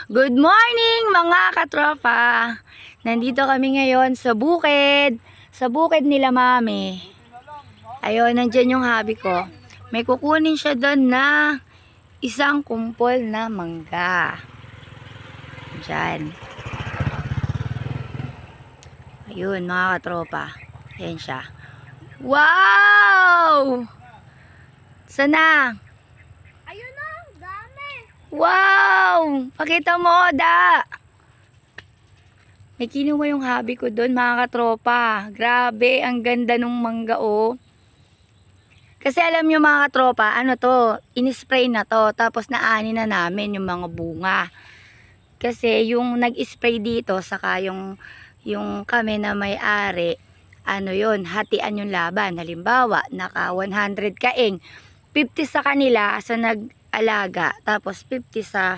Good morning mga katropa! Nandito kami ngayon sa bukid. Sa bukid nila mami. Ayun, nandyan yung hubby ko. May kukunin siya doon na isang kumpol na mangga. Diyan. Ayun mga katropa. Ayan siya. Wow! Sana? Ayun na, dami. Wow! Pakita mo, da! May kinuha yung hubby ko doon, mga katropa. Grabe, ang ganda nung mangga, oh. Kasi alam nyo, mga katropa, ano to, in-spray na to. Tapos naani na namin yung mga bunga. Kasi yung nag-spray dito, saka yung kami na may-ari, ano yun, hatian yung laban. Halimbawa, naka 100 kaing, 50 sa kanila sa nag-alaga, tapos 50 sa